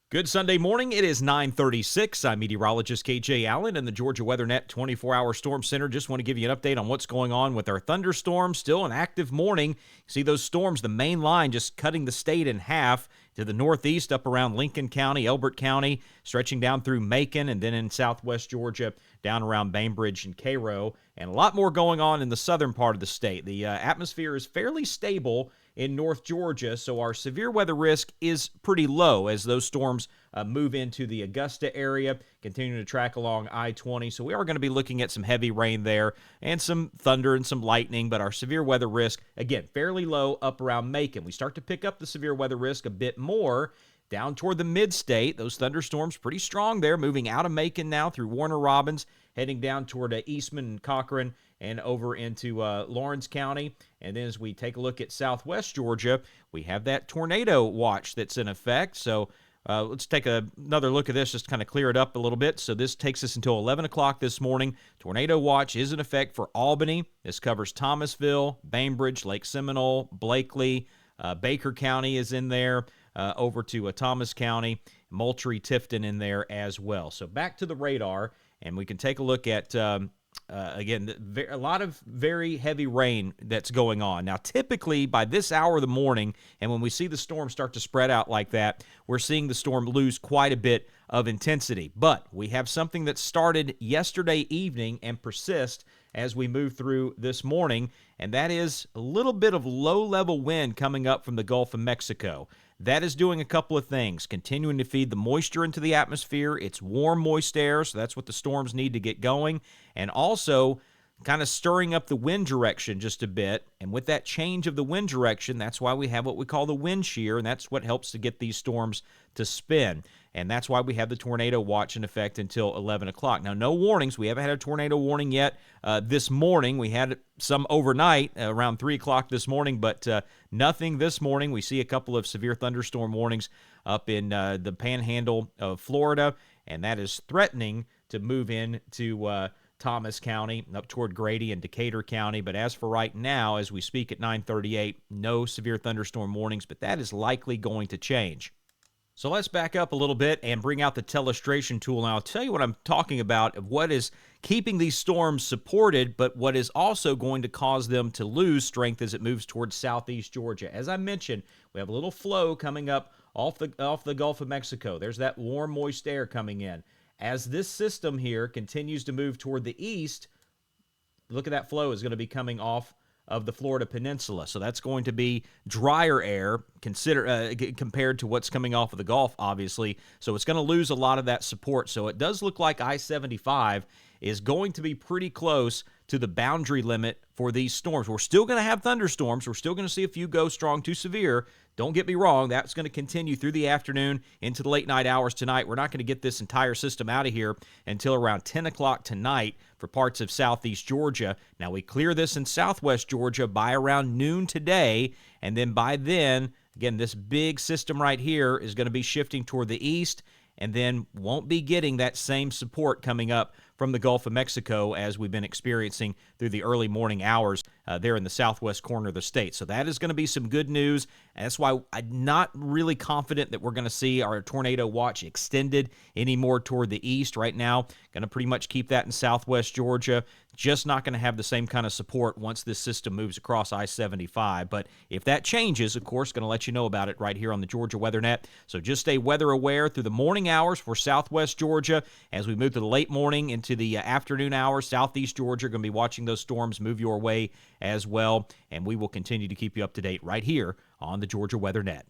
Good Sunday morning. It is 9:36. I'm meteorologist KJ Allen and the Georgia WeatherNet 24-hour Storm Center. Just want to give you an update on what's going on with our thunderstorms. Still an active morning. See those storms, the main line just cutting the state in half to the northeast up around Lincoln County, Elbert County, stretching down through Macon, and then in southwest Georgia down around Bainbridge and Cairo. And a lot more going on in the southern part of the state. The atmosphere is fairly stable in North Georgia, so our severe weather risk is pretty low as those storms move into the Augusta area, continuing to track along I-20. So we are going to be looking at some heavy rain there and some thunder and some lightning, but our severe weather risk, again, fairly low up around Macon. We start to pick up the severe weather risk a bit more down toward the mid-state. Those thunderstorms pretty strong there, moving out of Macon now through Warner Robins, heading down toward Eastman and Cochran and over into Lawrence County. And then as we take a look at southwest Georgia, we have that tornado watch that's in effect. So let's take another look at this, just to kind of clear it up a little bit. So this takes us until 11 o'clock this morning. Tornado watch is in effect for Albany. This covers Thomasville, Bainbridge, Lake Seminole, Blakely, Baker County is in there, over to Thomas County, Moultrie, Tifton in there as well. So back to the radar, and we can take a look at again, a lot of very heavy rain that's going on. Now, typically by this hour of the morning, and when we see the storm start to spread out like that, we're seeing the storm lose quite a bit of intensity. But we have something that started yesterday evening and persists as we move through this morning, and that is a little bit of low-level wind coming up from the Gulf of Mexico. That is doing a couple of things, continuing to feed the moisture into the atmosphere. It's warm, moist air, so that's what the storms need to get going, and also kind of stirring up the wind direction just a bit. And with that change of the wind direction, that's why we have what we call the wind shear, and that's what helps to get these storms to spin. And that's why we have the tornado watch in effect until 11 o'clock. Now, no warnings. We haven't had a tornado warning yet this morning. We had some overnight around 3 o'clock this morning, but nothing this morning. We see a couple of severe thunderstorm warnings up in the panhandle of Florida, and that is threatening to move into Thomas County, up toward Grady and Decatur County. But as for right now, as we speak at 9:38, no severe thunderstorm warnings, but that is likely going to change. So let's back up a little bit and bring out the telestration tool. And I'll tell you what I'm talking about, of what is keeping these storms supported, but what is also going to cause them to lose strength as it moves towards southeast Georgia. As I mentioned, we have a little flow coming up off the Gulf of Mexico. There's that warm, moist air coming in. As this system here continues to move toward the east, look at that flow is going to be coming off of the Florida Peninsula. So that's going to be drier air compared to what's coming off of the Gulf, obviously. So it's going to lose a lot of that support. So it does look like I-75 is going to be pretty close to the boundary limit for these storms. We're still going to have thunderstorms. We're still going to see a few go strong to severe. Don't get me wrong, that's going to continue through the afternoon into the late night hours tonight. We're not going to get this entire system out of here until around 10 o'clock tonight for parts of southeast Georgia. Now, we clear this in southwest Georgia by around noon today, and then by then, again, this big system right here is going to be shifting toward the east, and then won't be getting that same support coming up from the Gulf of Mexico as we've been experiencing through the early morning hours there in the southwest corner of the state. So that is going to be some good news. And that's why I'm not really confident that we're going to see our tornado watch extended any more toward the east right now. Going to pretty much keep that in southwest Georgia. Just not going to have the same kind of support once this system moves across I-75. But if that changes, of course, going to let you know about it right here on the Georgia WeatherNet. So just stay weather aware through the morning hours for southwest Georgia. As we move to the late morning into the afternoon hours, southeast Georgia, going to be watching those storms move your way as well. And we will continue to keep you up to date right here on the Georgia WeatherNet.